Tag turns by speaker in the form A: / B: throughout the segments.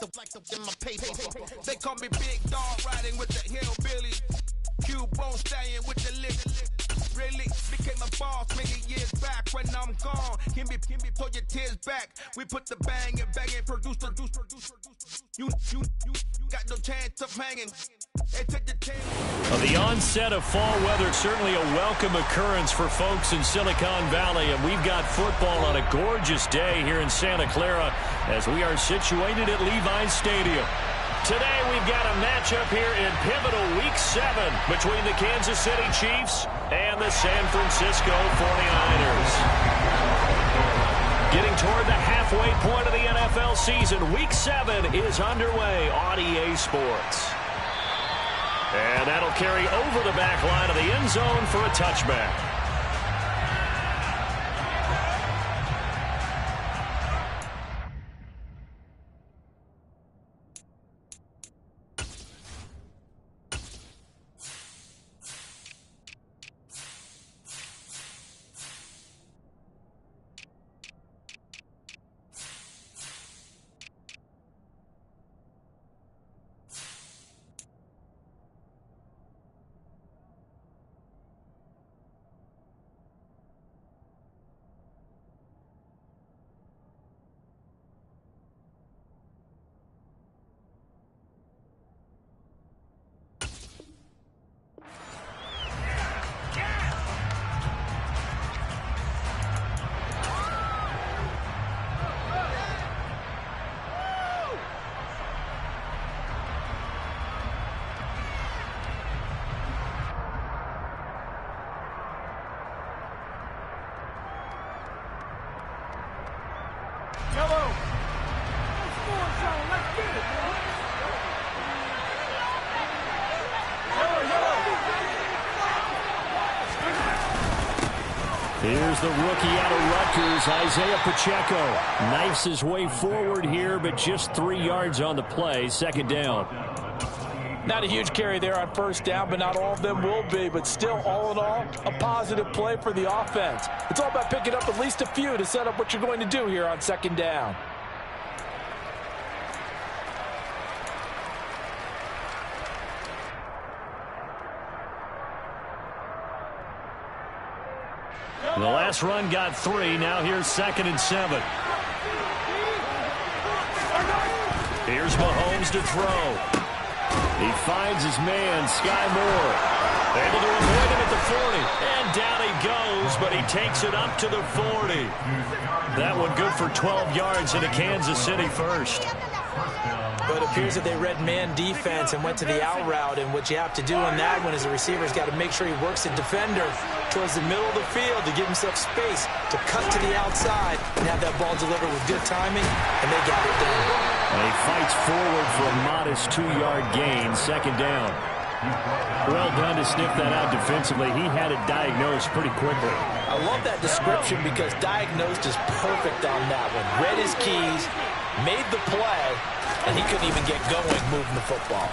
A: in my paper. They call me Big Dog riding with the hillbilly. Cubone staying with the lick. Really became a boss many years back. When I'm gone, can be pull your tears back. We put the bang and produce. You got no chance of hanging.
B: Well, the onset of fall weather is certainly a welcome occurrence for folks in Silicon Valley, and we've got football on a gorgeous day here in Santa Clara as we are situated at Levi's Stadium. Today we've got a matchup here in pivotal Week 7 between the Kansas City Chiefs and the San Francisco 49ers. Getting toward the halfway point of the NFL season, Week 7 is underway on EA Sports. And that'll carry over the back line of the end zone for a touchback. Here's the rookie out of Rutgers, Isaiah Pacheco. Knifes his way forward here, but just 3 yards on the play. Second down.
C: Not a huge carry there on first down, but not all of them will be. But still, all in all, a positive play for the offense. It's all about picking up at least a few to set up what you're going to do here on second down.
B: The last run got 3. Now here's 2nd and 7. Here's Mahomes to throw. He finds his man, Sky Moore. Able to avoid him at the 40. And down he goes, but he takes it up to the 40. That one good for 12 yards into Kansas City first.
C: But it appears that they read man defense and went to the out route, and what you have to do on that one is the receiver's got to make sure he works the defender towards the middle of the field to give himself space to cut to the outside and have that ball delivered with good timing, and they got it done.
B: And he fights forward for a modest 2-yard gain, second down. Well done to sniff that out defensively. He had it diagnosed pretty quickly.
C: I love that description because diagnosed is perfect on that one. Read his keys, made the play, and he couldn't even get going moving the football.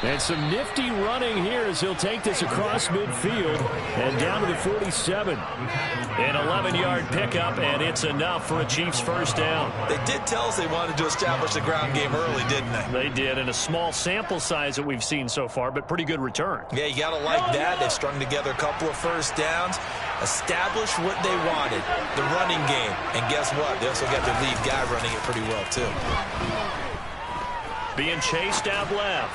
B: And some nifty running here as he'll take this across midfield and down to the 47. An 11-yard pickup, and it's enough for a Chiefs first down.
C: They did tell us they wanted to establish the ground game early, didn't they?
B: They did, in a small sample size that we've seen so far, but pretty good return.
C: Yeah, you got to like that. They've strung together a couple of first downs, established what they wanted, the running game. And guess what? They also got their lead guy running it pretty well, too.
B: Being chased out left.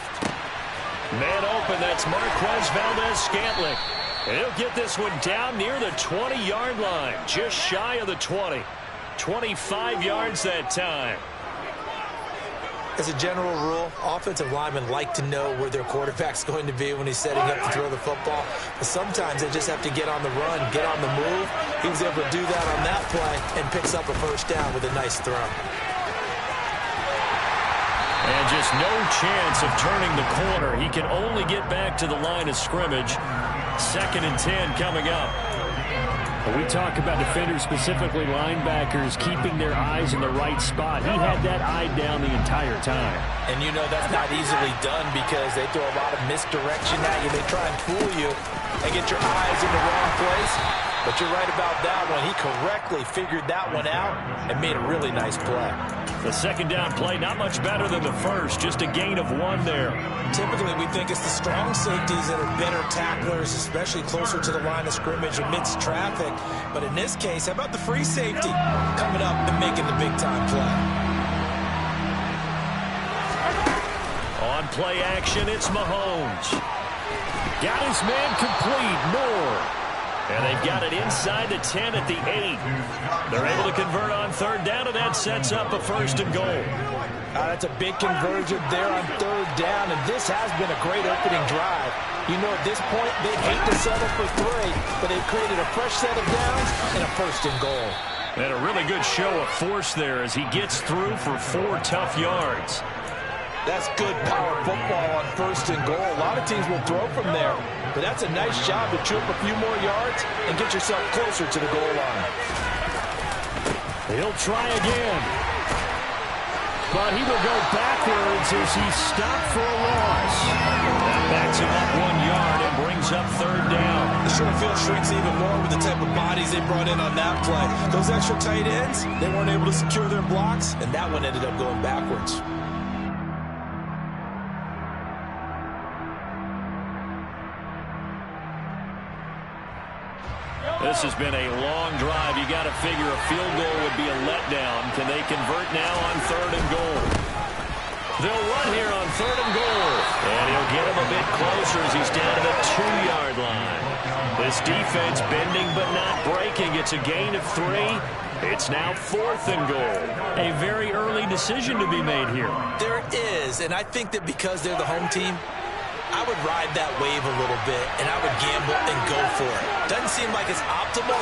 B: Man open, that's Marquez Valdez-Scantling. He'll get this one down near the 20-yard line, just shy of the 20. 25 yards that time.
C: As a general rule, offensive linemen like to know where their quarterback's going to be when he's setting up to throw the football. But sometimes they just have to get on the run, get on the move. He was able to do that on that play and picks up a first down with a nice throw.
B: And just no chance of turning the corner. He can only get back to the line of scrimmage. 2nd and 10 coming up. When we talk about defenders, specifically linebackers, keeping their eyes in the right spot. He had that eye down the entire time.
C: And you know that's not easily done because they throw a lot of misdirection at you. They try and fool you and get your eyes in the wrong place. But you're right about that one. He correctly figured that one out and made a really nice play.
B: The second down play, not much better than the first, just a gain of 1 there.
C: Typically, we think it's the strong safeties that are better tacklers, especially closer to the line of scrimmage amidst traffic. But in this case, how about the free safety coming up and making the big-time play?
B: On play action, it's Mahomes. Got his man complete, Moore. And they've got it inside the 10 at the 8. They're able to convert on third down, and that sets up a 1st and goal.
C: That's a big conversion there on third down, and this has been a great opening drive. You know, at this point, they hate to settle for 3, but they've created a fresh set of downs and a 1st and goal.
B: And a really good show of force there as he gets through for 4 tough yards.
C: That's good power football on 1st and goal. A lot of teams will throw from there, but that's a nice job to chew up a few more yards and get yourself closer to the goal line.
B: He'll try again. But he will go backwards as he's stopped for a loss. That backs him up 1 yard and brings up third down.
C: The short field shrinks even more with the type of bodies they brought in on that play. Those extra tight ends, they weren't able to secure their blocks, and that one ended up going backwards.
B: This has been a long drive. You got to figure a field goal would be a letdown. Can they convert now on 3rd and goal? They'll run here on 3rd and goal. And he'll get him a bit closer as he's down to the 2-yard line. This defense bending but not breaking. It's a gain of 3. It's now 4th and goal. A very early decision to be made here.
C: There is, and I think that because they're the home team, I would ride that wave a little bit, and I would gamble and go for it. Doesn't seem like it's optimal,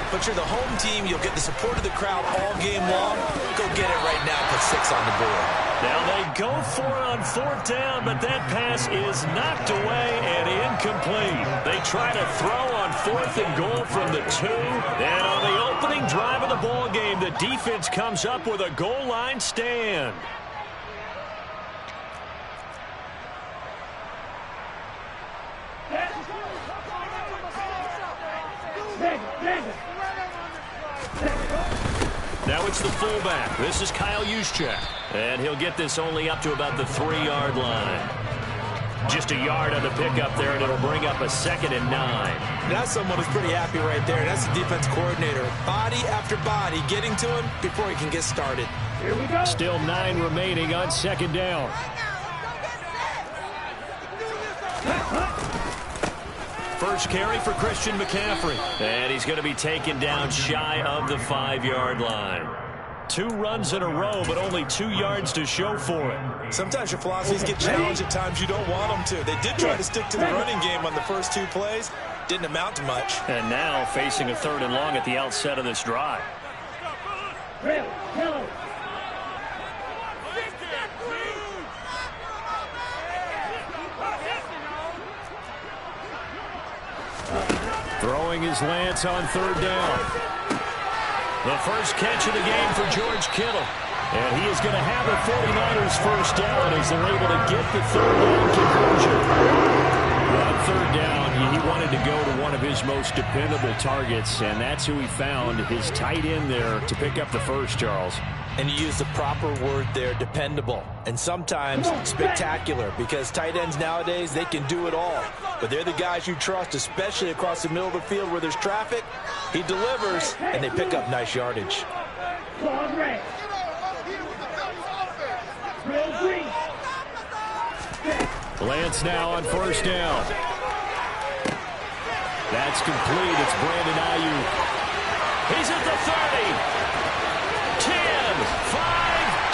C: but you're the home team. You'll get the support of the crowd all game long. Go get it right now. Put 6 on the board. Now
B: they go for it on 4th down, but that pass is knocked away and incomplete. They try to throw on 4th and goal from the 2. And on the opening drive of the ball game, the defense comes up with a goal line stand. Now it's the fullback. This is Kyle Juszczyk. And he'll get this only up to about the 3-yard line. Just a yard on the pickup there, and it'll bring up a 2nd and 9.
C: That's someone who's pretty happy right there. That's the defense coordinator. Body after body getting to him before he can get started.
B: Here we go. Still 9 remaining on 2nd down. First carry for Christian McCaffrey. And he's going to be taken down shy of the 5-yard line. 2 runs in a row, but only 2 yards to show for it.
C: Sometimes your philosophies get challenged at times you don't want them to. They did try to stick to the running game on the first 2 plays. Didn't amount to much.
B: And now facing a 3rd and long at the outset of this drive. Throwing his Lance on 3rd down. The first catch of the game for George Kittle. And he is going to have the 49ers first down as they're able to get the 3rd down conversion. On 3rd down, he wanted to go to one of his most dependable targets, and that's who he found, his tight end there, to pick up the first, Charles.
C: And you use the proper word there, dependable. And sometimes spectacular, because tight ends nowadays, they can do it all. But they're the guys you trust, especially across the middle of the field where there's traffic. He delivers, and they pick up nice yardage.
B: Lance now on 1st down. That's complete. It's Brandon Ayuk. He's at the 30. 10, 5,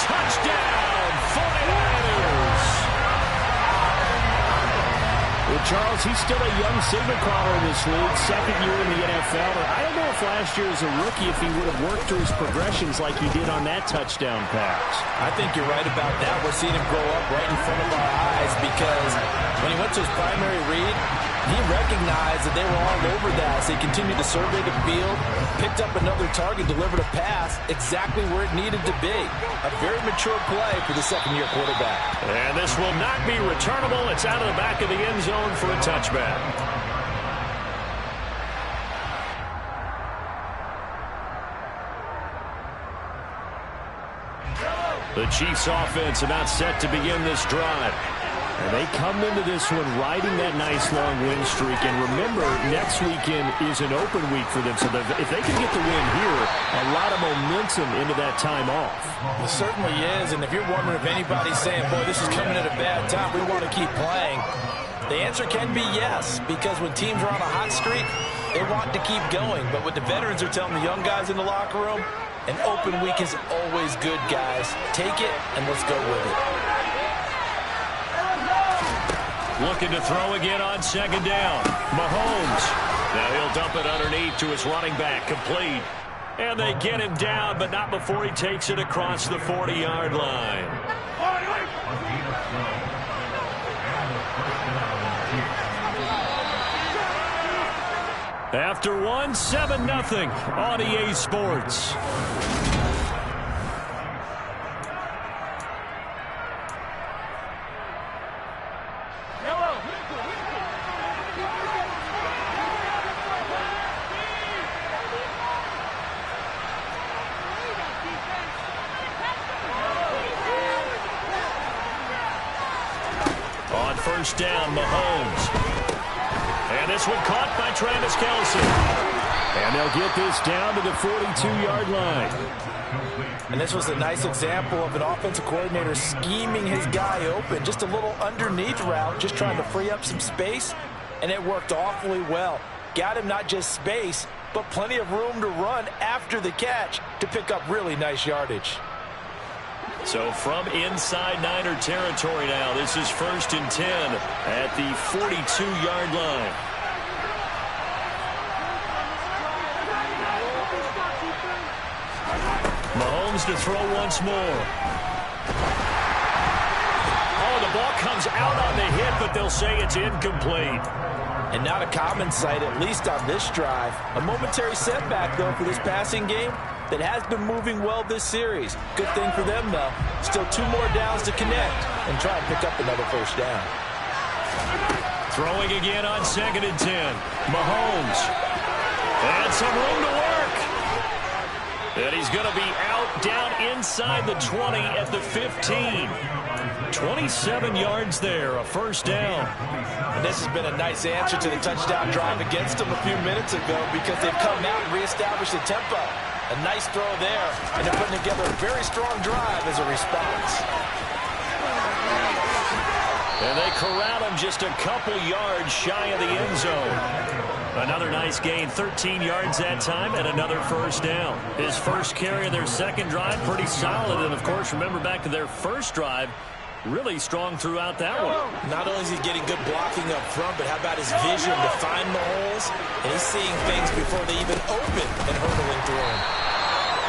B: touchdown, 49ers. Well, Charles, he's still a young signal caller in this league, 2nd year in the NFL. I don't know if last year as a rookie, if he would have worked through his progressions like he did on that touchdown pass.
C: I think you're right about that. We're seeing him grow up right in front of our eyes because when he went to his primary read, he recognized that they were all over that as they continued to survey the field, picked up another target, delivered a pass exactly where it needed to be. A very mature play for the 2nd-year quarterback.
B: And this will not be returnable. It's out of the back of the end zone for a touchback. The Chiefs offense about set to begin this drive. And they come into this one riding that nice long win streak. And remember, next weekend is an open week for them. So if they can get the win here, a lot of momentum into that time off.
C: It certainly is. And if you're wondering if anybody's saying, boy, this is coming at a bad time, we want to keep playing, the answer can be yes. Because when teams are on a hot streak, they want to keep going. But what the veterans are telling the young guys in the locker room, an open week is always good, guys. Take it, and let's go with it.
B: Looking to throw again on second down. Mahomes. Now he'll dump it underneath to his running back. Complete. And they get him down, but not before he takes it across the 40-yard line. After one, 7-0 on EA Sports. On first down, Mahomes. And this one caught by Travis Kelce. And they'll get this down to the 42-yard line.
C: And this was a nice example of an offensive coordinator scheming his guy open. Just a little underneath route, just trying to free up some space. And it worked awfully well. Got him not just space, but plenty of room to run after the catch to pick up really nice yardage.
B: So from inside Niner territory now, this is 1st and 10 at the 42-yard line. Mahomes to throw once more. Oh, the ball comes out on the hit, but they'll say it's incomplete.
C: And not a common sight, at least on this drive. A momentary setback, though, for this passing game that has been moving well this series. Good thing for them, though. Still 2 more downs to connect and try and pick up another first down.
B: Throwing again on 2nd and 10. Mahomes. And some room to work. And he's going to be out down inside the 20 at the 15. 27 yards there, a first down.
C: And this has been a nice answer to the touchdown drive against them a few minutes ago because they've come out and reestablished the tempo. A nice throw there, and they're putting together a very strong drive as a response.
B: And they corral him just a couple yards shy of the end zone. Another nice gain, 13 yards that time, and another first down. His first carry of their second drive, pretty solid. And, of course, remember back to their first drive, really strong throughout that one.
C: Not only is he getting good blocking up front, but how about his vision to find the holes? And he's seeing things before they even open and hurdling through them.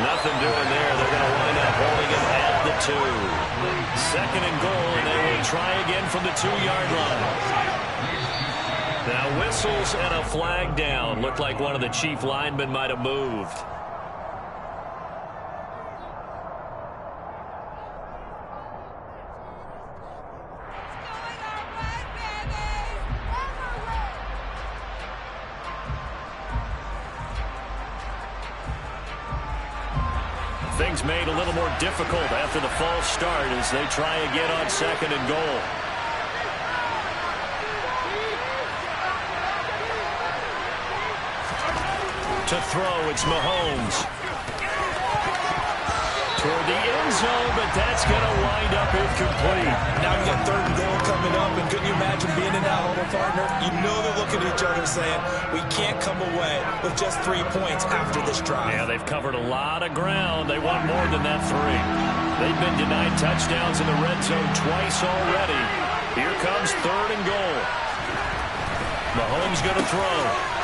B: Nothing doing there. They're going to wind up holding him at the 2. 2nd and goal, and they will try again from the 2-yard line. Now whistles and a flag down. Looked like one of the Chief linemen might have moved. Things made a little more difficult after the false start as they try again on 2nd and goal. To throw, it's Mahomes. Toward the end zone, but that's going to wind up incomplete.
C: Now we got 3rd and goal coming up, and couldn't you imagine being in that huddle, partner? You know they're looking at each other saying, we can't come away with just 3 points after this drive.
B: Yeah, they've covered a lot of ground. They want more than that 3. They've been denied touchdowns in the red zone twice already. Here comes 3rd and goal. Mahomes going to throw.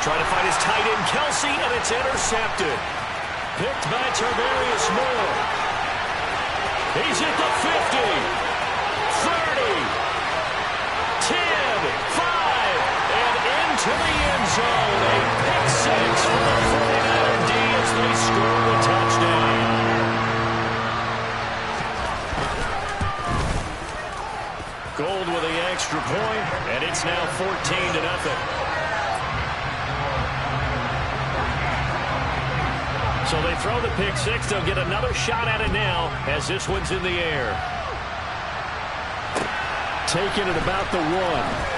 B: Trying to find his tight end, Kelce, and it's intercepted. Picked by Tarvarius Moore. He's at the 50, 30, 10, 5, and into the end zone. A pick 6 for the 49er D as they score the touchdown. Gold with the extra point, and it's now 14-0. So they throw the pick six. They'll get another shot at it now as this one's in the air. Taken at about the 1.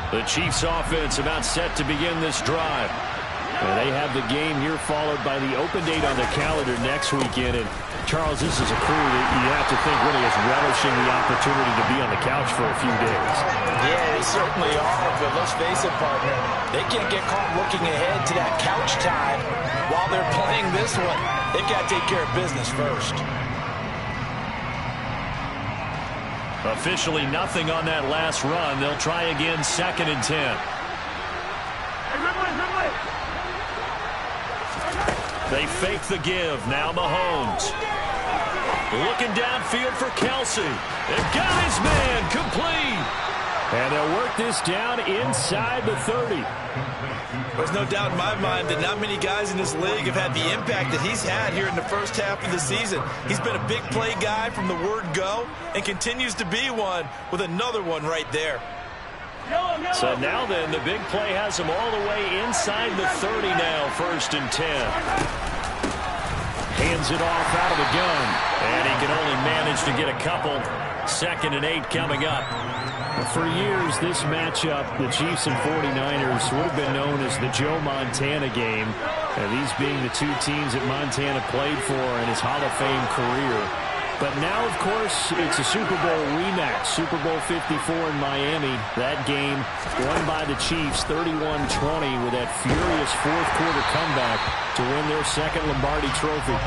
B: The Chiefs offense about set to begin this drive. And they have the game here followed by the open date on the calendar next weekend. And Charles, this is a crew that you have to think really is relishing the opportunity to be on the couch for a few days.
C: Yeah, they certainly are, but let's face it, partner. They can't get caught looking ahead to that couch time while they're playing this one. They've got to take care of business first.
B: Officially nothing on that last run. They'll try again, 2nd and 10. They fake the give. Now Mahomes. Looking downfield for Kelsey. They've got his man complete. And they'll work this down inside the 30.
C: There's no doubt in my mind that not many guys in this league have had the impact that he's had here in the first half of the season. He's been a big play guy from the word go and continues to be one with another one right there.
B: So now then, the big play has him all the way inside the 30 now, 1st and 10. Hands it off out of the gun. And he can only manage to get a couple. 2nd and 8 coming up. For years, this matchup, the Chiefs and 49ers, would have been known as the Joe Montana game. These being the two teams that Montana played for in his Hall of Fame career. But now, of course, it's a Super Bowl rematch. Super Bowl 54 in Miami. That game won by the Chiefs 31-20 with that furious fourth-quarter comeback to win their 2nd Lombardi trophy.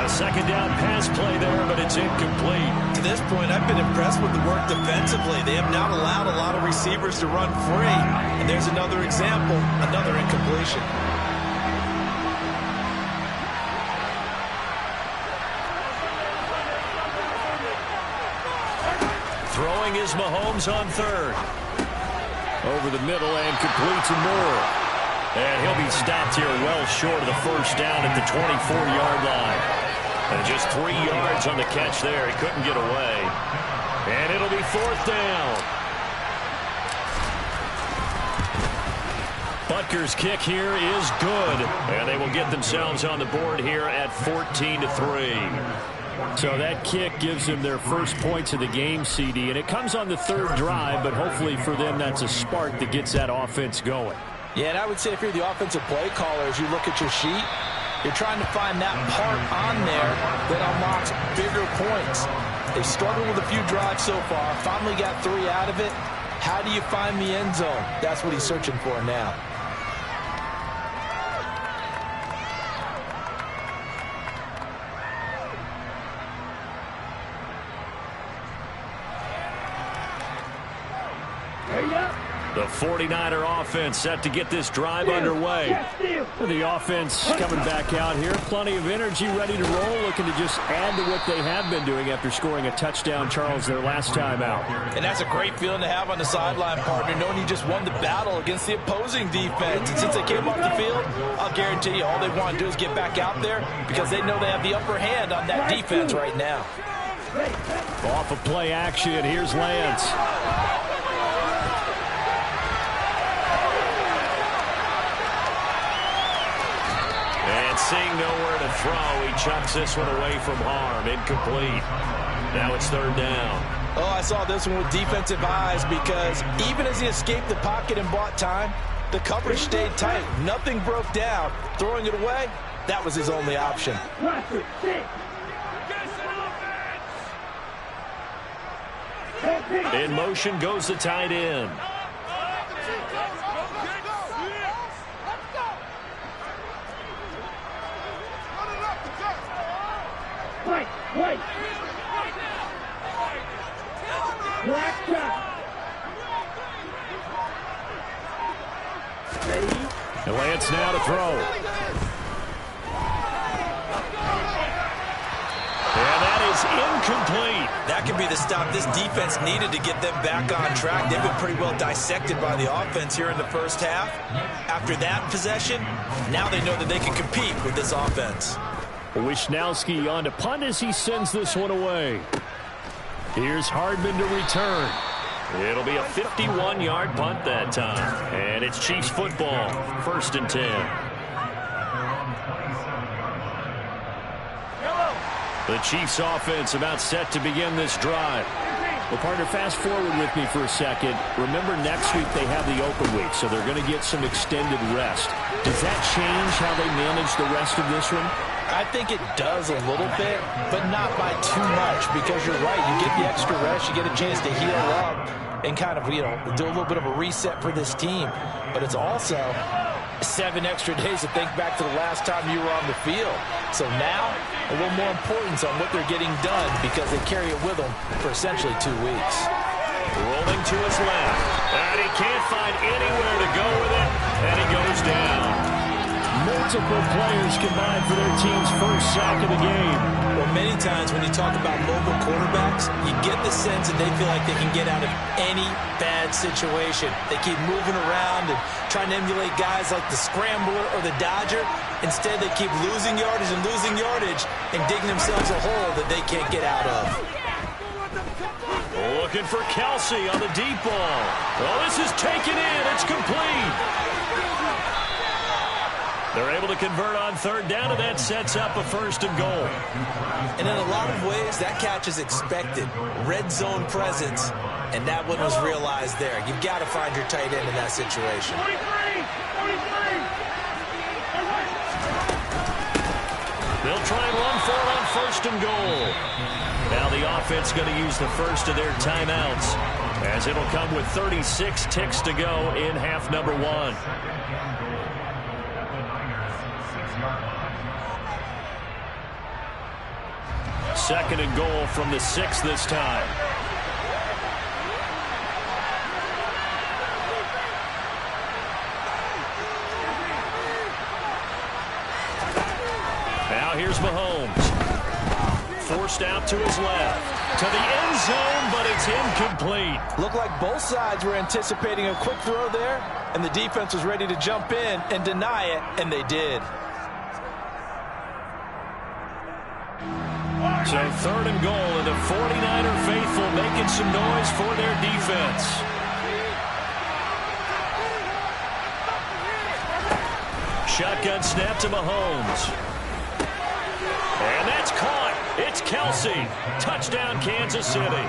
B: A 2nd down pass play there, but it's incomplete.
C: To this point, I've been impressed with the work defensively. They have not allowed a lot of receivers to run free. And there's another example, another incompletion.
B: Throwing is Mahomes on 3rd. Over the middle and complete to Moore. And he'll be stopped here well short of the 1st down at the 24-yard line. And just 3 yards on the catch there. He couldn't get away. And it'll be 4th down. Butker's kick here is good. And they will get themselves on the board here at 14-3. So that kick gives them their first points of the game, CD, and it comes on the 3rd drive, but hopefully for them that's a spark that gets that offense going.
C: Yeah, and I would say if you're the offensive play caller, as you look at your sheet, you're trying to find that part on there that unlocks bigger points. They've struggled with a few drives so far, finally got 3 out of it. How do you find the end zone? That's what he's searching for now.
B: The 49er offense set to get this drive underway. The offense coming back out here. Plenty of energy, ready to roll, looking to just add to what they have been doing after scoring a touchdown, Charles, their last time out.
C: And that's a great feeling to have on the sideline, partner, knowing you just won the battle against the opposing defense. And since they came off the field, I'll guarantee you all they want to do is get back out there because they know they have the upper hand on that defense right now.
B: Off of play action, here's Lance. And seeing nowhere to throw, he chucks this one away from harm. Incomplete. Now it's 3rd down.
C: Oh, I saw this one with defensive eyes because even as he escaped the pocket and bought time, the coverage stayed tight. Nothing broke down. Throwing it away, that was his only option.
B: In motion goes the tight end.
D: Wait. Black shot.
B: And Lance now to throw. And that is incomplete.
C: That could be the stop this defense needed to get them back on track. They've been pretty well dissected by the offense here in the first half. After that possession, now they know that they can compete with this offense.
B: Wisnowski on to punt as he sends this one away. Here's Hardman to return. It'll be a 51-yard punt that time. And it's Chiefs football, 1st and 10. The Chiefs offense about set to begin this drive. Well, partner, fast forward with me for a second. Remember, next week they have the open week, so they're going to get some extended rest. Does that change how they manage the rest of this one?
C: I think it does a little bit, but not by too much, because you're right. You get the extra rest, you get a chance to heal up and kind of, do a little bit of a reset for this team. But it's also 7 extra days to think back to the last time you were on the field. So now, a little more importance on what they're getting done, because they carry it with them for essentially 2 weeks.
B: Rolling to his left, and he can't find anywhere to go with it, and he goes down. Multiple players combined for their team's first sack of the game.
C: Well, many times when you talk about mobile quarterbacks, you get the sense that they feel like they can get out of any bad situation. They keep moving around and trying to emulate guys like the Scrambler or the Dodger. Instead, they keep losing yardage and digging themselves a hole that they can't get out of.
B: Looking for Kelsey on the deep ball. Well, this is taken in. It's complete. They're able to convert on 3rd down, and that sets up a 1st and goal.
C: And in a lot of ways, that catch is expected. Red zone presence, and that one was realized there. You've got to find your tight end in that situation.
B: They'll try and run for it on 1st and goal. Now the offense going to use the first of their timeouts, as it'll come with 36 ticks to go in half number 1. Second and goal from the 6 this time. Now here's Mahomes. Forced out to his left. To the end zone, but it's incomplete.
C: Looked like both sides were anticipating a quick throw there, and the defense was ready to jump in and deny it, and they did.
B: So 3rd and goal, and the 49er faithful making some noise for their defense. Shotgun snap to Mahomes. And that's caught. It's Kelsey. Touchdown, Kansas City.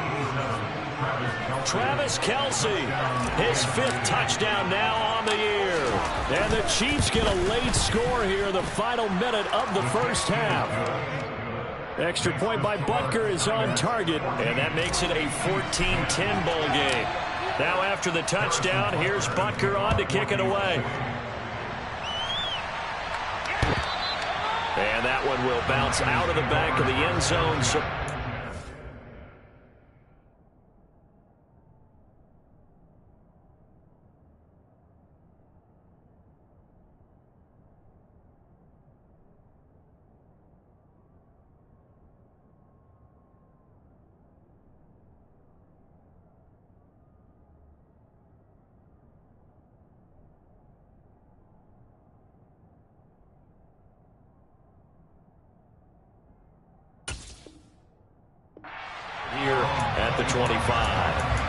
B: Travis Kelsey, his 5th touchdown now on the year. And the Chiefs get a late score here in the final minute of the first half. Extra point by Butker is on target, and that makes it a 14-10 ball game. Now after the touchdown, here's Butker on to kick it away. And that one will bounce out of the back of the end zone. So here at the 25.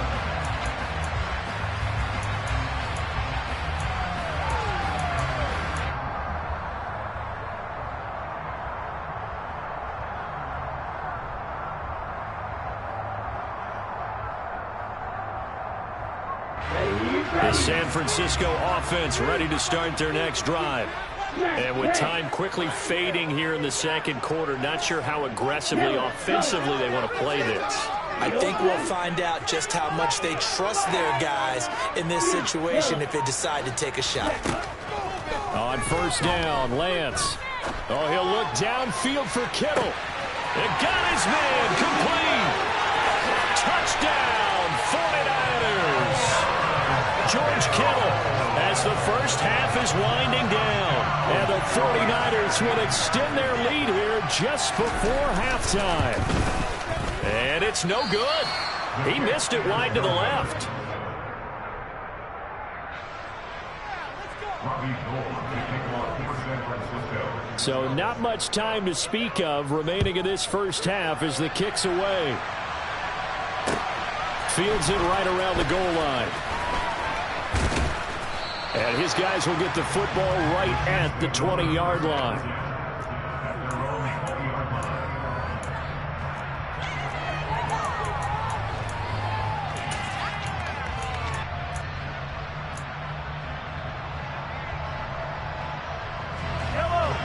B: The San Francisco offense ready to start their next drive. And with time quickly fading here in the second quarter, not sure how aggressively, offensively they want to play this.
C: I think we'll find out just how much they trust their guys in this situation if they decide to take a shot.
B: On 1st down, Lance. Oh, he'll look downfield for Kittle. It got his man complete. Touchdown, 49ers. George Kittle has as the first half is winding down. And the 49ers will extend their lead here just before halftime. And it's no good. He missed it wide to the left. So not much time to speak of remaining in this first half as the kick's away. Fields it right around the goal line. And his guys will get the football right at the 20-yard line.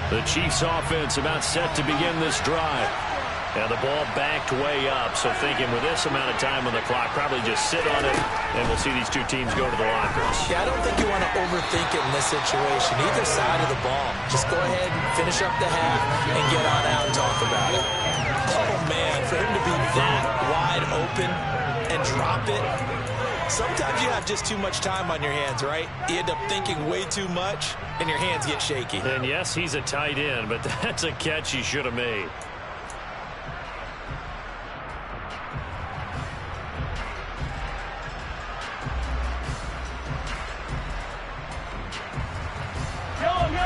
B: The Chiefs offense about set to begin this drive. And the ball backed way up, so thinking with this amount of time on the clock, probably just sit on it, and we'll see these two teams go to the lockers.
C: Yeah, I don't think you want to overthink it in this situation, either side of the ball. Just go ahead and finish up the half and get on out and talk about it. Oh, man, for him to be that wide open and drop it. Sometimes you have just too much time on your hands, right? You end up thinking way too much, and your hands get shaky.
B: And yes, he's a tight end, but that's a catch he should have made.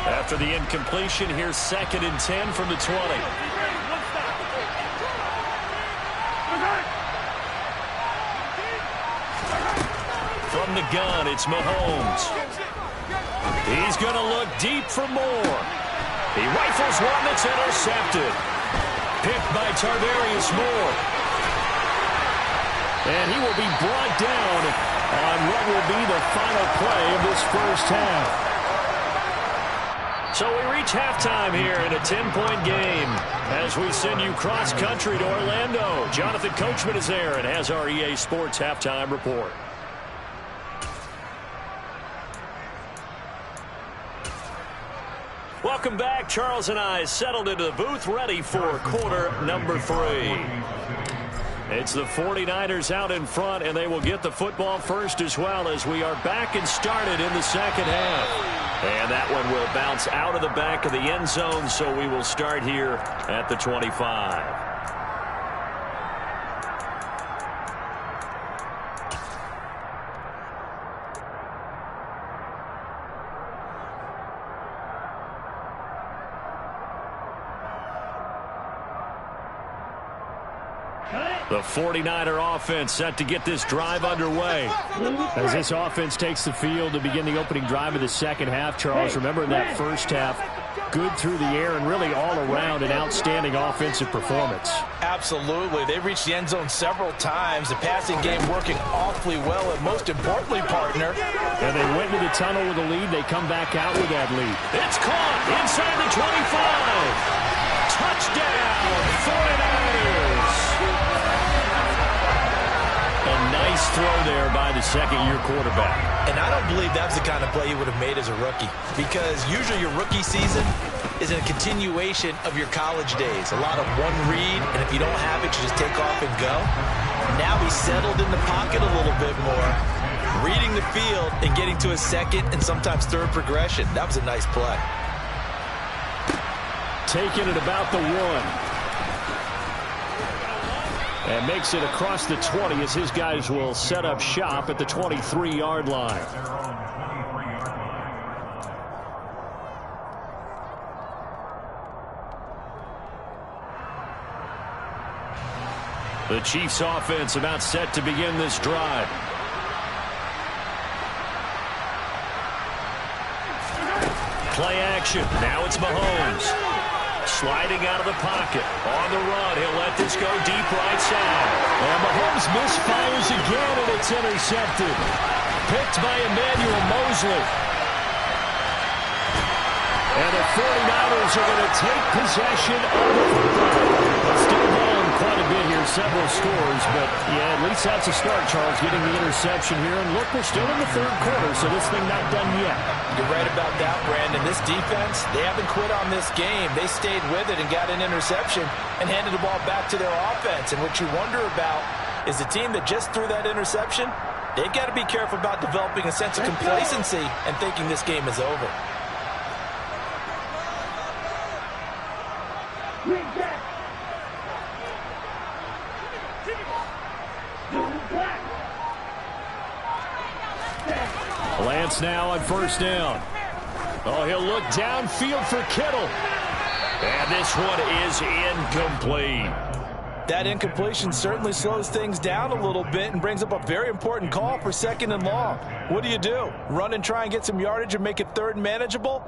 B: After the incompletion, here's 2nd and 10 from the 20. From the gun, it's Mahomes. He's going to look deep for more. He rifles one that's intercepted. Picked by Tarvarius Moore. And he will be brought down on what will be the final play of this first half. So we reach halftime here in a 10-point game as we send you cross-country to Orlando. Jonathan Coachman is there and has our EA Sports halftime report. Welcome back. Charles and I settled into the booth, ready for quarter number 3. It's the 49ers out in front, and they will get the football first as well as we are back and started in the second half. And that one will bounce out of the back of the end zone, so we will start here at the 25. The 49er offense set to get this drive underway. As this offense takes the field to begin the opening drive of the second half, Charles, remember in that first half, good through the air and really all around an outstanding offensive performance.
C: Absolutely. They reached the end zone several times. The passing game working awfully well, and most importantly, partner.
B: And they went to the tunnel with a lead. They come back out with that lead. It's caught inside the 25. Touchdown, 49ers. A nice throw there by the second-year quarterback.
C: And I don't believe that's the kind of play he would have made as a rookie, because usually your rookie season is a continuation of your college days. A lot of one read, and if you don't have it, you just take off and go. Now he's settled in the pocket a little bit more, reading the field and getting to a second and sometimes third progression. That was a nice play.
B: Taking it about the 1. And makes it across the 20 as his guys will set up shop at the 23-yard line. The Chiefs offense about set to begin this drive. Play action. Now it's Mahomes. Sliding out of the pocket. On the run, he'll let this go deep right side. And Mahomes misfires again, and it's intercepted. Picked by Emmanuel Mosley. And the 49ers are going to take possession of the football. Still down quite a bit here, several scores, but yeah, at least that's a start, Charles, getting the interception here. And look, we're still in the third quarter, so this thing not done yet.
C: You're right about that, Brandon. This defense, they haven't quit on this game. They stayed with it and got an interception and handed the ball back to their offense. And what you wonder about is the team that just threw that interception, They've got to be careful about developing a sense of complacency and thinking this game is over.
B: Lance now on first down. Oh, he'll look downfield for Kittle. And this one is incomplete.
C: That incompletion certainly slows things down a little bit and brings up a very important call for 2nd and long. What do? Run and try and get some yardage and make it 3rd and manageable?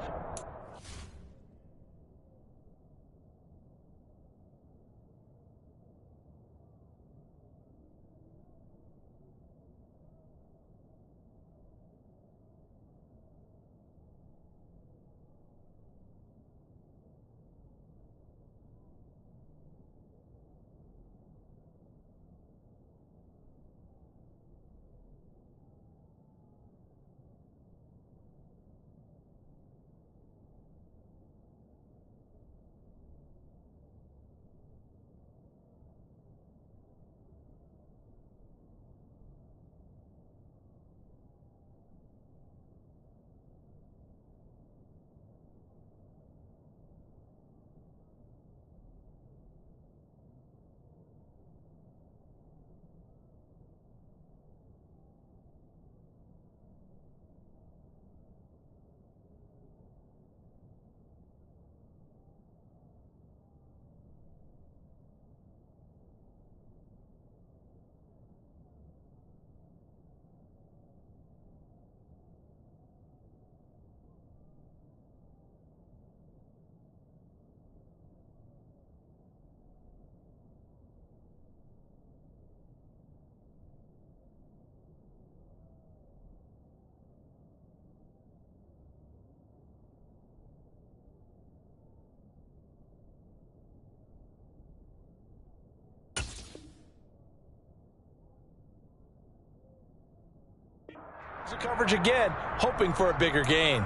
C: Coverage again, hoping for a bigger gain.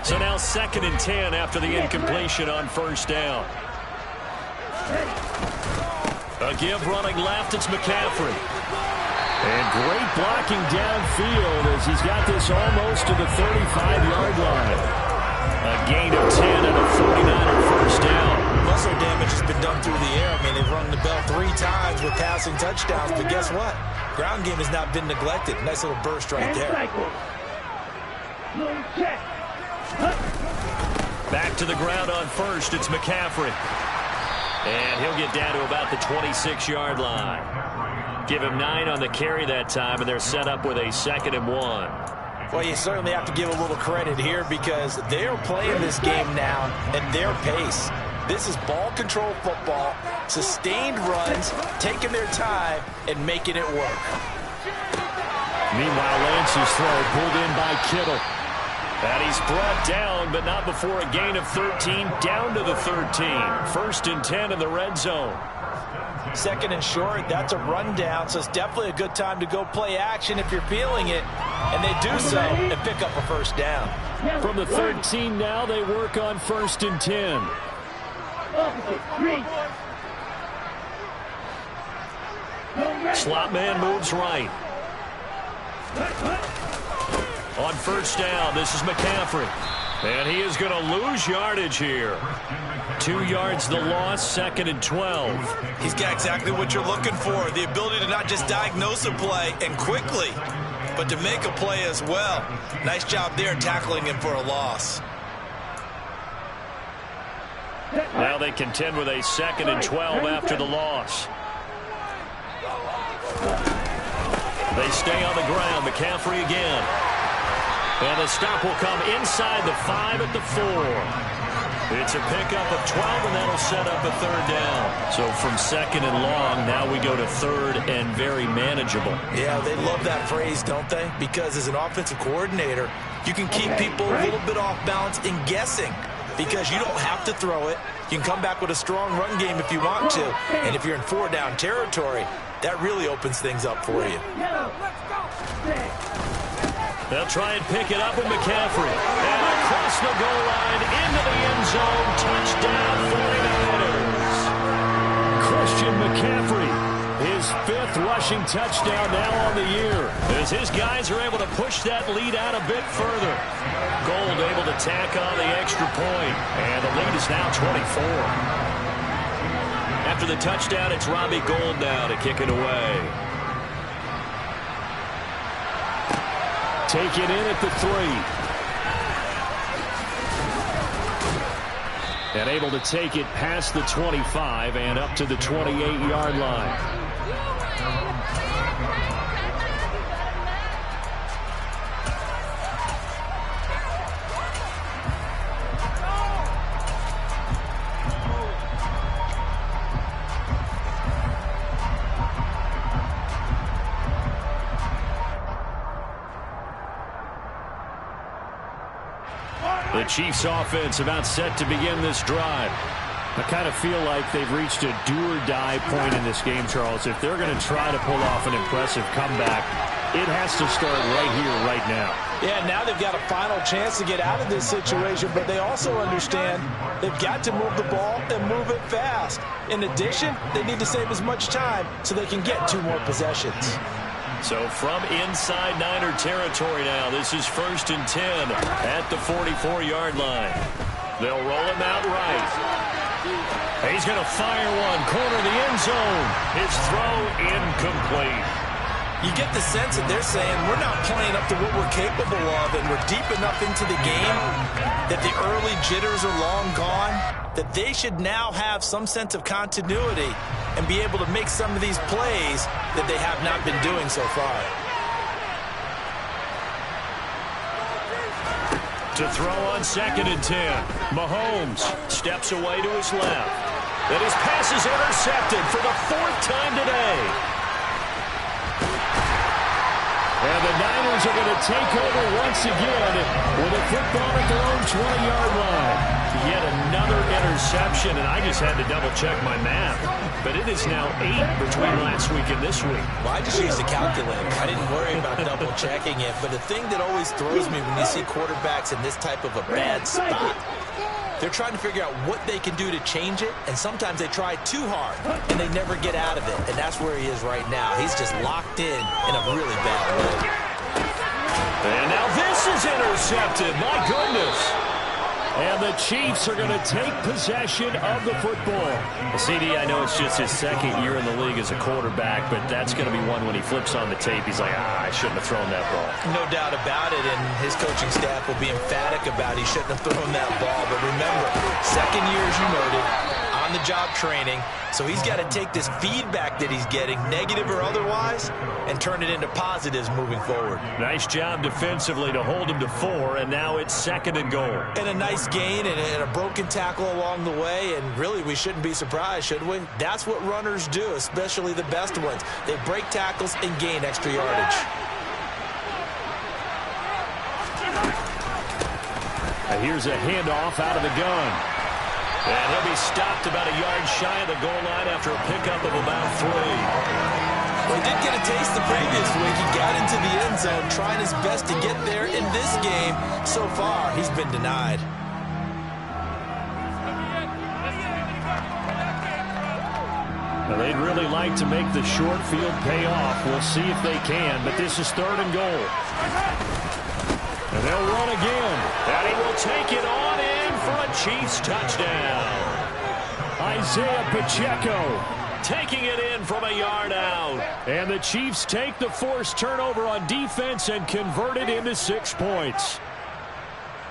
B: So now 2nd and 10 after the incompletion on first down. A give running left, it's McCaffrey. And great blocking downfield as he's got this almost to the 35-yard line. A gain of 10 and a 49er first down.
C: Muscle damage has been done through the air. I mean, they've rung the bell 3 times with passing touchdowns, but guess what? Ground game has not been neglected. Nice little burst right there.
B: Back to the ground on first, it's McCaffrey. And he'll get down to about the 26-yard line. Give him 9 on the carry that time, and they're set up with a 2nd and 1.
C: Well, you certainly have to give a little credit here because they're playing this game now at their pace. This is ball control football, sustained runs, taking their time, and making it work.
B: Meanwhile, Lance's throw pulled in by Kittle. And he's brought down, but not before a gain of 13, down to the 13. 1st and 10 in the red zone.
C: 2nd and short, that's a rundown, so it's definitely a good time to go play action if you're feeling it. And they do so and pick up a first down.
B: From the 13 now, they work on 1st and 10. Slot man moves right. On first down, this is McCaffrey. And he is going to lose yardage here. 2 yards the loss, 2nd and 12.
C: He's got exactly what you're looking for. The ability to not just diagnose a play and quickly, but to make a play as well. Nice job there tackling him for a loss.
B: Now they contend with a 2nd and 12 after the loss. They stay on the ground. McCaffrey again. And the stop will come inside the 5 at the 4. It's a pickup of 12, and that'll set up a 3rd down. So from 2nd and long, now we go to 3rd and very manageable.
C: Yeah, they love that phrase, don't they? Because as an offensive coordinator, you can keep people a little bit off balance and guessing because you don't have to throw it. You can come back with a strong run game if you want to. And if you're in 4-down territory, that really opens things up for you.
B: They'll try and pick it up with McCaffrey. And across the goal line, into the end zone, touchdown 49ers. Christian McCaffrey. His 5th rushing touchdown now on the year, as his guys are able to push that lead out a bit further. Gold able to tack on the extra point, and the lead is now 24. After the touchdown, it's Robbie Gould now to kick it away. Take it in at the 3. And able to take it past the 25 and up to the 28-yard line. The Chiefs offense about set to begin this drive. I kind of feel like they've reached a do-or-die point in this game, Charles. If they're going to try to pull off an impressive comeback, it has to start right here, right now.
C: Yeah, now they've got a final chance to get out of this situation, but they also understand they've got to move the ball and move it fast. In addition, they need to save as much time so they can get 2 more possessions.
B: So from inside Niner territory now, this is 1st and 10 at the 44-yard line. They'll roll him out right. He's going to fire one, corner the end zone. His throw incomplete.
C: You get the sense that they're saying we're not playing up to what we're capable of, and we're deep enough into the game that the early jitters are long gone, that they should now have some sense of continuity and be able to make some of these plays that they have not been doing so far.
B: To throw on 2nd and 10. Mahomes steps away to his left. And his pass is intercepted for the 4th time today. And the Niners are going to take over once again with a football at their own 20-yard line. Yet another interception, and I just had to double-check my math. But it is now 8 between last week and this week.
C: Well, I just used a calculator. I didn't worry about double-checking it. But the thing that always throws me when you see quarterbacks in this type of a bad spot, they're trying to figure out what they can do to change it, and sometimes they try too hard, and they never get out of it. And that's where he is right now. He's just locked in a really bad way.
B: And now this is intercepted. My goodness. And the Chiefs are going to take possession of the football. CD, I know it's just his 2nd year in the league as a quarterback, but that's going to be one when he flips on the tape. He's like, I shouldn't have thrown that ball.
C: No doubt about it, and his coaching staff will be emphatic about he shouldn't have thrown that ball. But remember, 2nd year, as you noted, on-the-job training, so he's got to take this feedback that he's getting, negative or otherwise, and turn it into positives moving forward.
B: Nice job defensively to hold him to 4, and now it's 2nd and goal.
C: And a nice gain and a broken tackle along the way, and really we shouldn't be surprised, should we? That's what runners do, especially the best ones. They break tackles and gain extra yardage.
B: And here's a handoff out of the gun. And he'll be stopped about a yard shy of the goal line after a pickup of about 3.
C: Well, he did get a taste the previous week. He got into the end zone, trying his best to get there. In this game, so far, he's been denied.
B: Well, they'd really like to make the short field pay off. We'll see if they can, but this is 3rd and goal. And they'll run again. And he will take it on in for a Chiefs touchdown. Isaiah Pacheco taking it in from a yard out. And the Chiefs take the forced turnover on defense and convert it into 6 points.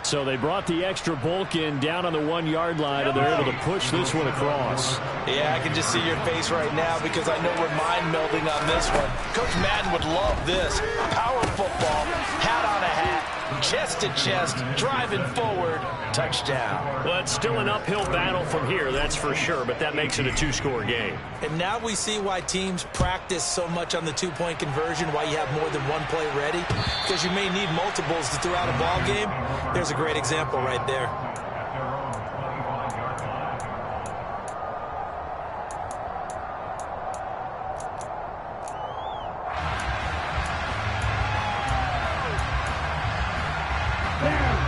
B: So they brought the extra bulk in down on the 1-yard line, and they're able to push this one across.
C: Yeah, I can just see your face right now because I know we're mind melding on this one. Coach Madden would love this. Power football, hat on a hat, chest to chest, driving forward, touchdown.
B: Well, it's still an uphill battle from here, that's for sure, but that makes it a 2-score game.
C: And now we see why teams practice so much on the 2-point conversion, why you have more than one play ready, because you may need multiples to throughout a ball game. There's a great example right there.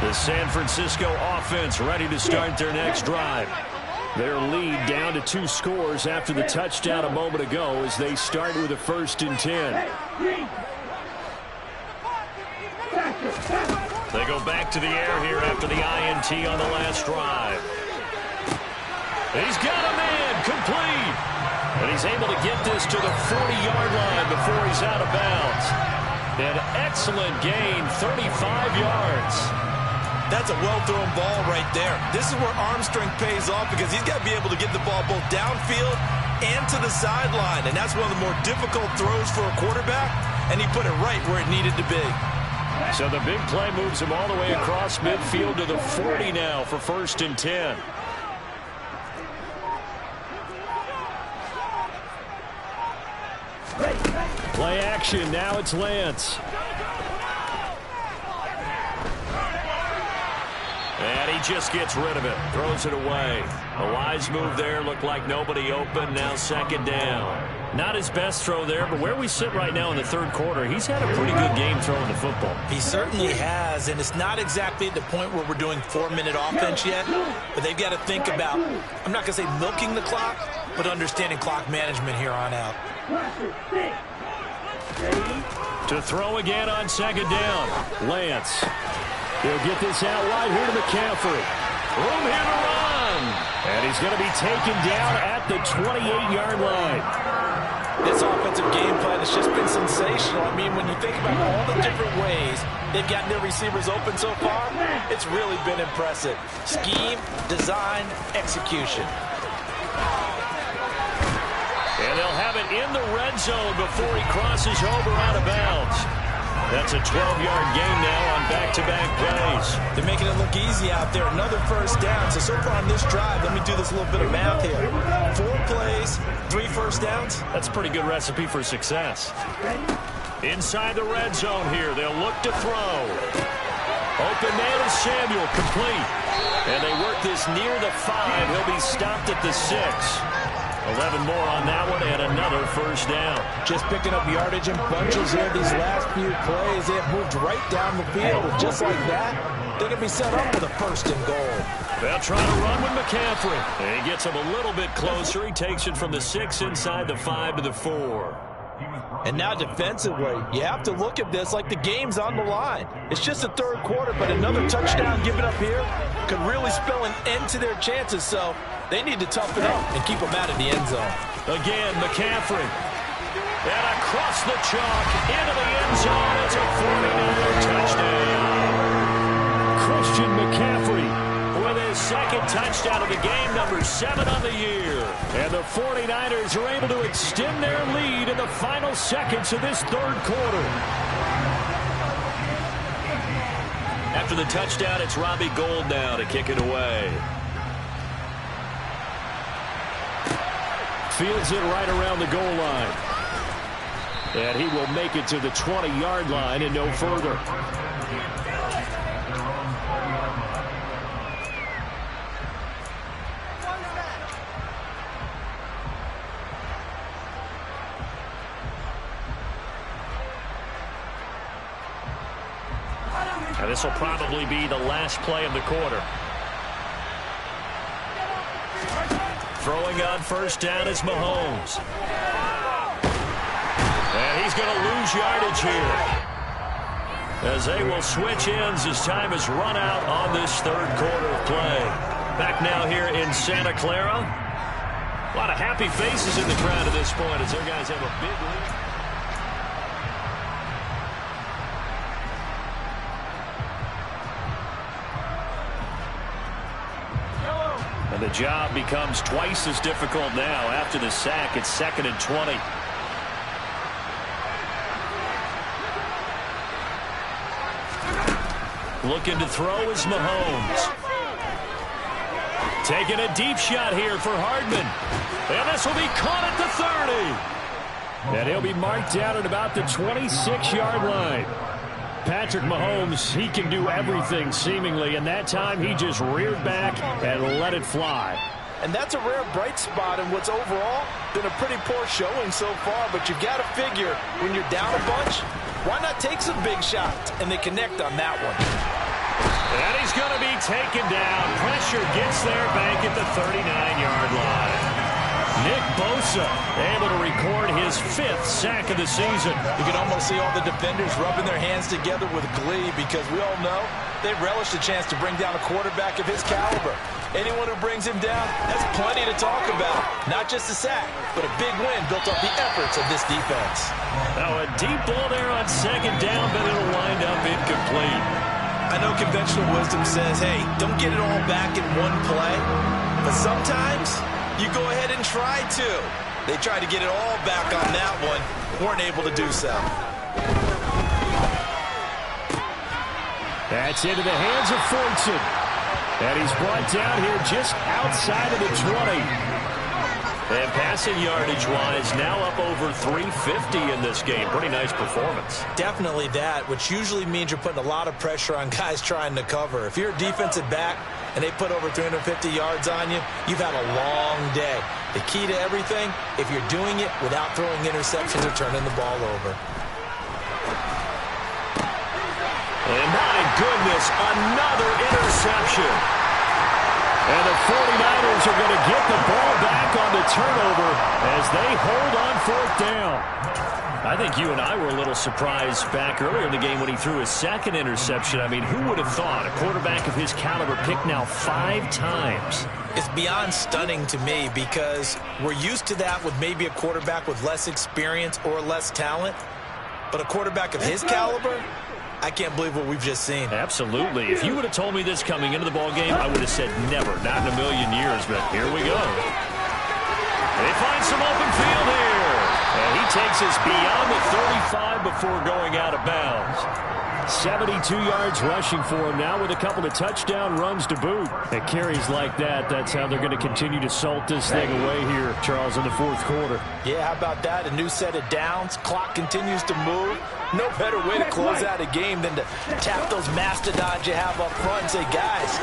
B: The San Francisco offense ready to start their next drive. Their lead down to 2 scores after the touchdown a moment ago as they start with a 1st and 10. They go back to the air here after the INT on the last drive. He's got a man complete. And he's able to get this to the 40-yard line before he's out of bounds. An excellent gain, 35 yards.
C: That's a well-thrown ball right there. This is where arm strength pays off because he's got to be able to get the ball both downfield and to the sideline. And that's one of the more difficult throws for a quarterback. And he put it right where it needed to be.
B: So the big play moves him all the way across midfield to the 40 now for 1st and 10. Play action. Now it's Lance. And he just gets rid of it. Throws it away. A wise move there. Looked like nobody open. Now 2nd down. Not his best throw there, but where we sit right now in the 3rd quarter, he's had a pretty good game throwing the football.
C: He certainly has, and it's not exactly at the point where we're doing 4-minute offense yet, but they've got to think about, I'm not going to say milking the clock, but understanding clock management here on out.
B: To throw again on 2nd down. Lance. He'll get this out wide here to McCaffrey. Room here to run. And he's going to be taken down at the 28-yard line.
C: This offensive game plan has just been sensational. I mean, when you think about all the different ways they've gotten their receivers open so far, it's really been impressive. Scheme, design, execution.
B: And they'll have it in the red zone before he crosses over out of bounds. That's a 12-yard gain now on back-to-back plays.
C: They're making it look easy out there. Another 1st down. So far on this drive, let me do this little bit of math here. 4 plays, 3 1st downs.
B: That's a pretty good recipe for success. Inside the red zone here, they'll look to throw. Open man is Samuel, complete. And they work this near the 5. He'll be stopped at the 6. 11 more on that one and another 1st down.
C: Just picking up yardage in bunches here these last few plays. They have moved right down the field. And just like that, they can be set up with a 1st and goal.
B: They'll try to run with McCaffrey. And he gets him a little bit closer. He takes it from the 6 inside the 5 to the 4.
C: And now defensively, you have to look at this like the game's on the line. It's just the 3rd quarter, but another touchdown given up here could really spell an end to their chances. So they need to toughen up and keep them out of the end zone.
B: Again, McCaffrey. And across the chalk into the end zone. It's a 49er touchdown. Christian McCaffrey with his 2nd touchdown of the game, number 7 on the year. And the 49ers are able to extend their lead in the final seconds of this 3rd quarter. After the touchdown, it's Robbie Gould now to kick it away. Fields it right around the goal line. And he will make it to the 20-yard line and no further. Now this will probably be the last play of the quarter. Throwing on 1st down is Mahomes. And he's going to lose yardage here, as they will switch ends as time has run out on this 3rd quarter of play. Back now here in Santa Clara. A lot of happy faces in the crowd at this point as their guys have a big lead. And the job becomes twice as difficult now. After the sack, it's 2nd and 20. Looking to throw is Mahomes. Taking a deep shot here for Hardman. And this will be caught at the 30. And he'll be marked down at about the 26-yard line. Patrick Mahomes, he can do everything seemingly, and that time he just reared back and let it fly.
C: And that's a rare bright spot in what's overall been a pretty poor showing so far, but you've got to figure when you're down a bunch, why not take some big shots? And they connect on that one.
B: And he's going to be taken down. Pressure gets there back at the 39-yard line. Nick Bosa able to record his 5th sack of the season.
C: You can almost see all the defenders rubbing their hands together with glee because we all know they relish the chance to bring down a quarterback of his caliber. Anyone who brings him down has plenty to talk about. Not just a sack, but a big win built off the efforts of this defense.
B: Now a deep ball there on 2nd down, but it'll wind up incomplete.
C: I know conventional wisdom says, hey, don't get it all back in one play. But sometimes you go ahead and try to. They tried to get it all back on that one. Weren't able to do so.
B: That's into the hands of Fortson. And he's brought down here just outside of the 20. And passing yardage-wise, now up over 350 in this game. Pretty nice performance.
C: Definitely that, which usually means you're putting a lot of pressure on guys trying to cover. If you're a defensive back and they put over 350 yards on you, you've had a long day. The key to everything, if you're doing it without throwing interceptions or turning the ball over.
B: And my goodness, another interception. And the 49ers are going to get the ball back on the turnover as they hold on 4th down. I think you and I were a little surprised back earlier in the game when he threw his 2nd interception. I mean, who would have thought a quarterback of his caliber picked now 5 times?
C: It's beyond stunning to me because we're used to that with maybe a quarterback with less experience or less talent. But a quarterback of his caliber, I can't believe what we've just seen.
B: Absolutely. If you would have told me this coming into the ball game, I would have said never, not in a million years, but here we go. They find some open field here. And he takes us beyond the 35 before going out of bounds. 72 yards rushing for him now with a couple of touchdown runs to boot. At carries like that, that's how they're going to continue to salt this thing away here, Charles, in the 4th quarter.
C: Yeah, how about that? A new set of downs. Clock continues to move. No better way to close out a game than to tap those mastodons you have up front and say, guys,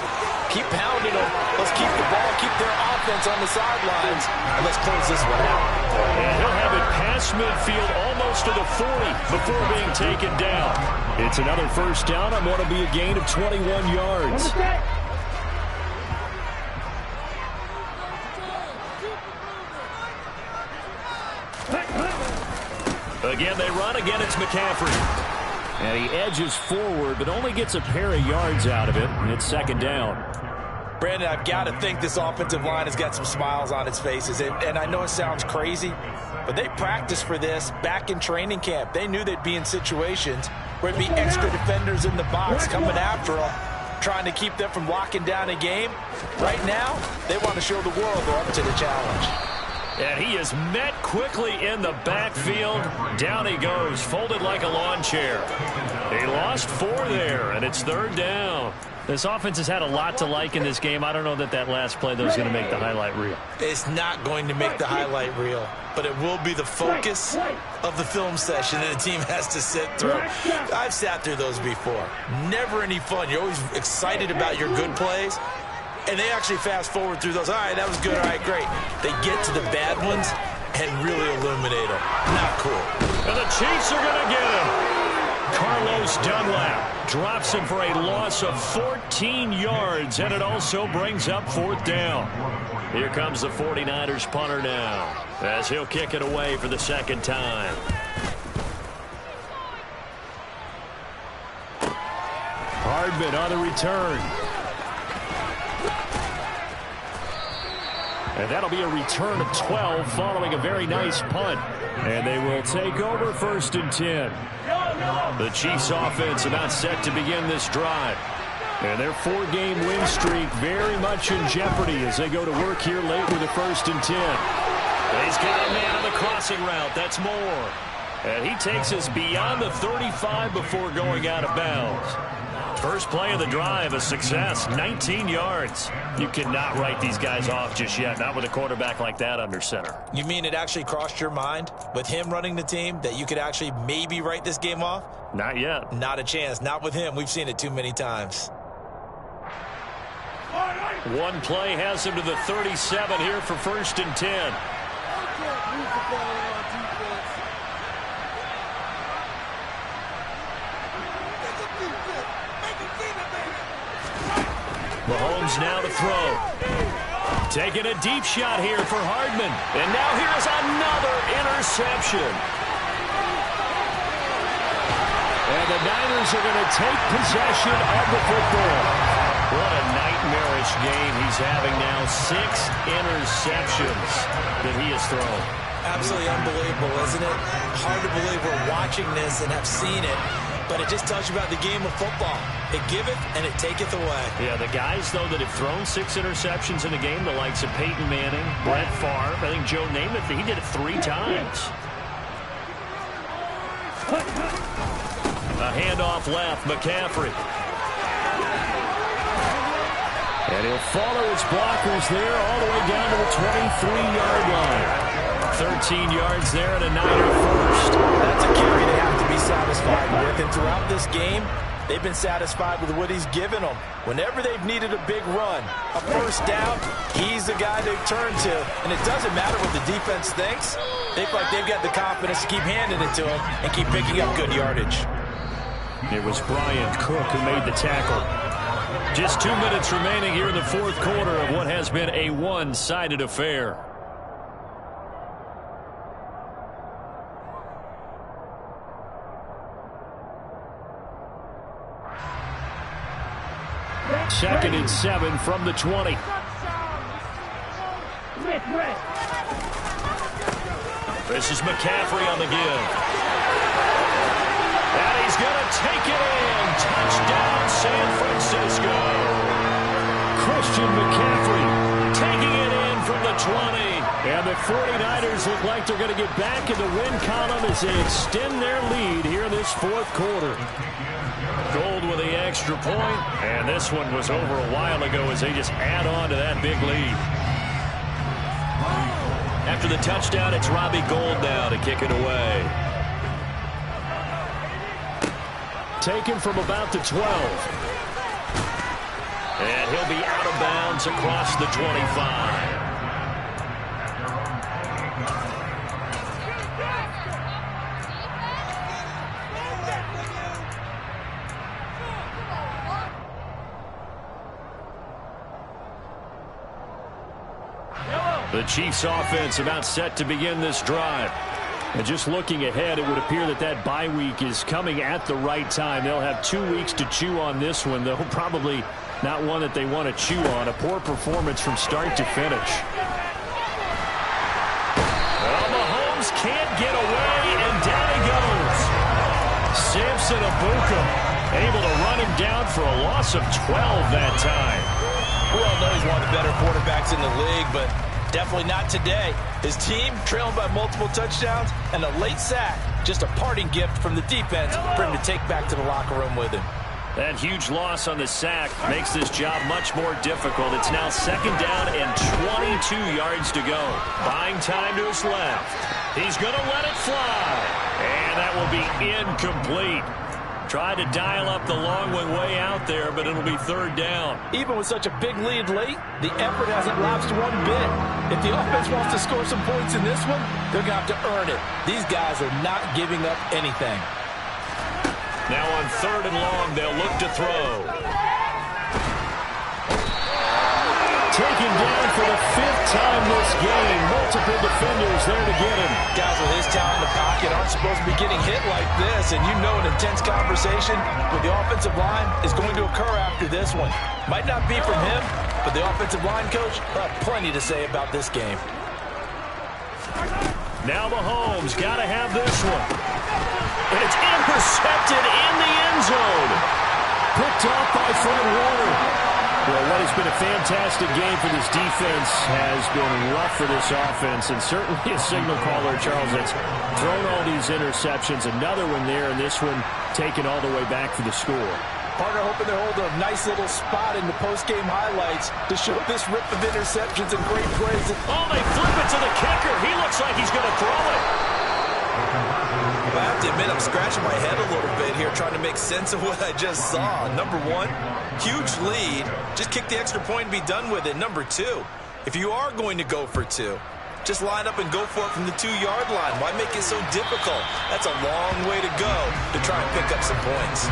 C: keep pounding them. Let's keep the ball, keep their offense on the sidelines, and let's close this one out.
B: And he'll have it past midfield almost to the 40 before being taken down. It's another 1st down on what will be a gain of 21 yards. Again, they run. Again, it's McCaffrey. And he edges forward, but only gets a pair of yards out of it. And it's 2nd down.
C: Brandon, I've got to think this offensive line has got some smiles on its faces. And I know it sounds crazy, but they practiced for this back in training camp. They knew they'd be in situations where there'd be extra defenders in the box coming after them, trying to keep them from locking down a game. Right now, they want to show the world they're up to the challenge.
B: And he is met quickly in the backfield. Down he goes, folded like a lawn chair. He lost 4 there, and it's 3rd down. This offense has had a lot to like in this game. I don't know that last play, though, is going to make the highlight reel.
C: It's not going to make the highlight reel, but it will be the focus of the film session that the team has to sit through. I've sat through those before. Never any fun. You're always excited about your good plays. And they actually fast forward through those. All right, that was good. All right, great. They get to the bad ones and really illuminate them. Not cool.
B: And the Chiefs are going to get him. Carlos Dunlap drops him for a loss of 14 yards, and it also brings up 4th down. Here comes the 49ers punter now, as he'll kick it away for the 2nd time. Hardman on the return. And that'll be a return of 12 following a very nice punt. And they will take over 1st and 10. The Chiefs offense about set to begin this drive. And their 4-game win streak very much in jeopardy as they go to work here late with a 1st and 10. He's got a man on the crossing route. That's Moore. And he takes us beyond the 35 before going out of bounds. First play of the drive, a success, 19 yards. You cannot write these guys off just yet, not with a quarterback like that under center.
C: You mean it actually crossed your mind with him running the team that you could actually maybe write this game off?
B: Not yet.
C: Not a chance. Not with him. We've seen it too many times.
B: One play has him to the 37 here for 1st and 10. Mahomes now to throw. Taking a deep shot here for Hardman. And now here's another interception. And the Niners are going to take possession of the football. What a nightmarish game he's having now. 6 interceptions that he has thrown.
C: Absolutely unbelievable, isn't it? Hard to believe we're watching this and have seen it, but it just tells you about the game of football. It giveth and it taketh away.
B: Yeah, the guys, though, that have thrown 6 interceptions in a game, the likes of Peyton Manning, Brett Favre, I think Joe Namath, he did it 3 times. A handoff left, McCaffrey. And he'll follow his blockers there all the way down to the 23-yard line. 13 yards there and a Niner first.
C: That's a carry they have to be satisfied with. And throughout this game, they've been satisfied with what he's given them. Whenever they've needed a big run, a first down, he's the guy they've turned to. And it doesn't matter what the defense thinks. They feel like they've got the confidence to keep handing it to him and keep picking up good yardage.
B: It was Bryant Cook who made the tackle. Just 2 minutes remaining here in the fourth quarter of what has been a one-sided affair. Second and 7 from the 20. This is McCaffrey on the give. And he's going to take it in. Touchdown, San Francisco. Christian McCaffrey taking it in from the 20. And the 49ers look like they're going to get back in the win column as they extend their lead here in this fourth quarter. Gold with the extra point, and this one was over a while ago as they just add on to that big lead. After the touchdown, it's Robbie Gould now to kick it away. Taken from about the 12. And he'll be out of bounds across the 25. The Chiefs offense about set to begin this drive. And just looking ahead, it would appear that that bye week is coming at the right time. They'll have 2 weeks to chew on this one, though probably not one that they want to chew on. A poor performance from start to finish. Well, Mahomes can't get away, and down he goes. Samson Ebukam able to run him down for a loss of 12 that time.
C: We all know he's one of the better quarterbacks in the league, but definitely not today. His team trailing by multiple touchdowns and a late sack. Just a parting gift from the defense for him to take back to the locker room with him.
B: That huge loss on the sack makes this job much more difficult. It's now second down and 22 yards to go. Buying time to his left. He's going to let it fly. And that will be incomplete. Tried to dial up the long one way out there, but it'll be third down.
C: Even with such a big lead late, the effort hasn't lapsed one bit. If the offense wants to score some points in this one, they're going to have to earn it. These guys are not giving up anything.
B: Now on third and long, they'll look to throw. Taken down for the 5th time this game. Multiple defenders there to get him.
C: Guys with his talent in the pocket aren't supposed to be getting hit like this, and you know an intense conversation with the offensive line is going to occur after this one. Might not be from him, but the offensive line coach will have plenty to say about this game.
B: Now Mahomes got to have this one. And it's intercepted in the end zone. Picked off by Fred Warner. Well, what has been a fantastic game for this defense has been rough for this offense, and certainly a signal caller, Charles, that's thrown all these interceptions. Another one there, and this one taken all the way back for the score.
C: Partner hoping they're holding a nice little spot in the post-game highlights to show this rip of interceptions and great plays.
B: Oh, they flip it to the kicker. He looks like he's going to throw it.
C: I have to admit, I'm scratching my head a little bit here trying to make sense of what I just saw. Number one, huge lead. Just kick the extra point and be done with it. Number two, if you are going to go for 2, just line up and go for it from the 2-yard line. Why make it so difficult? That's a long way to go to try and pick up some points.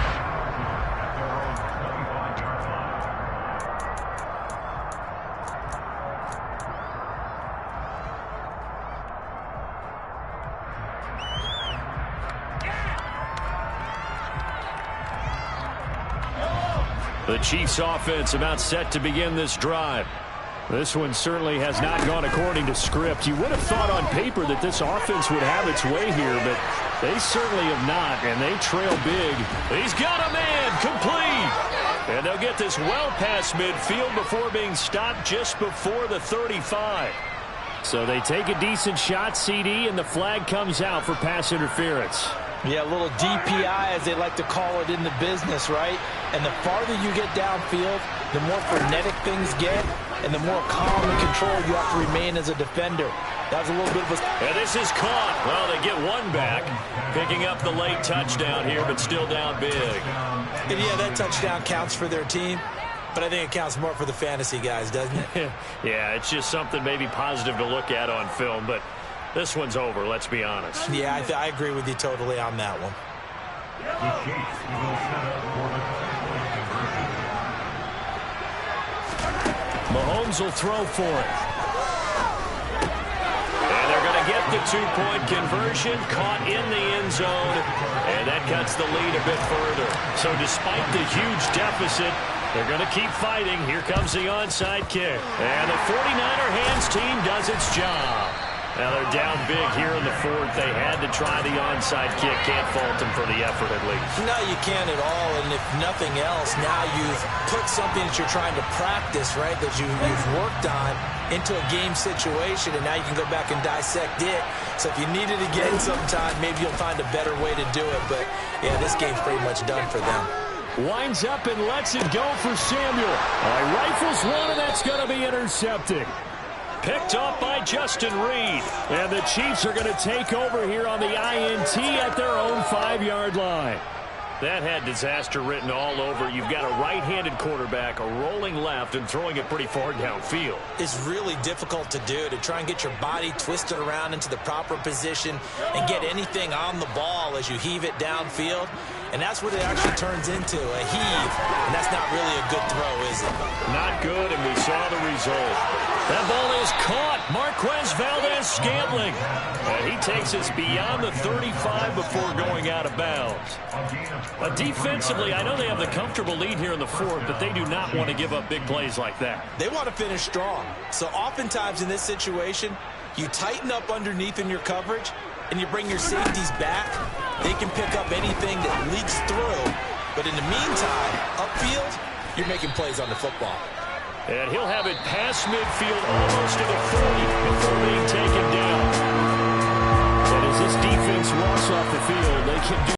B: The Chiefs offense about set to begin this drive. This one certainly has not gone according to script. You would have thought on paper that this offense would have its way here, but they certainly have not, and they trail big. He's got a man, complete. And they'll get this well past midfield before being stopped just before the 35. So they take a decent shot, CD, and the flag comes out for pass interference.
C: Yeah, a little DPI, as they like to call it in the business, right? And the farther you get downfield, the more frenetic things get, and the more calm and control you have to remain as a defender. That was a little bit of a...
B: And this is caught. Well, they get one back, picking up the late touchdown here, but still down big.
C: And yeah, that touchdown counts for their team, but I think it counts more for the fantasy guys, doesn't it?
B: Yeah, it's just something maybe positive to look at on film, but this one's over, let's be honest.
C: Yeah, I agree with you totally on that one.
B: Mahomes will throw for it. And they're going to get the two-point conversion, caught in the end zone, and that cuts the lead a bit further. So despite the huge deficit, they're going to keep fighting. Here comes the onside kick. And the 49er hands team does its job. Now they're down big here in the fourth. They had to try the onside kick. Can't fault them for the effort at least.
C: No, you can't at all. And if nothing else, now you've put something that you're trying to practice, right, that you've worked on into a game situation, and now you can go back and dissect it. So if you need it again sometime, maybe you'll find a better way to do it. But, yeah, this game's pretty much done for them.
B: Winds up and lets it go for Samuel. Rifles one, and that's going to be intercepted. Picked off by Justin Reed. And the Chiefs are going to take over here on the INT at their own 5-yard line. That had disaster written all over. You've got a right-handed quarterback, a rolling left, and throwing it pretty far downfield.
C: It's really difficult to do, to try and get your body twisted around into the proper position and get anything on the ball as you heave it downfield. And that's what it actually turns into, a heave. And that's not really a good throw, is it?
B: Not good, and we saw the result. That ball is caught. Marquez Valdes-Scantling. And he takes us beyond the 35 before going out of bounds. Defensively, I know they have the comfortable lead here in the fourth, but they do not want to give up big plays like that.
C: They want to finish strong. So oftentimes in this situation, you tighten up underneath in your coverage, and you bring your safeties back. They can pick up anything that leaks through. But in the meantime, upfield, you're making plays on the football.
B: And he'll have it past midfield almost to the 40 before being taken down. And as this defense walks off the field, they can do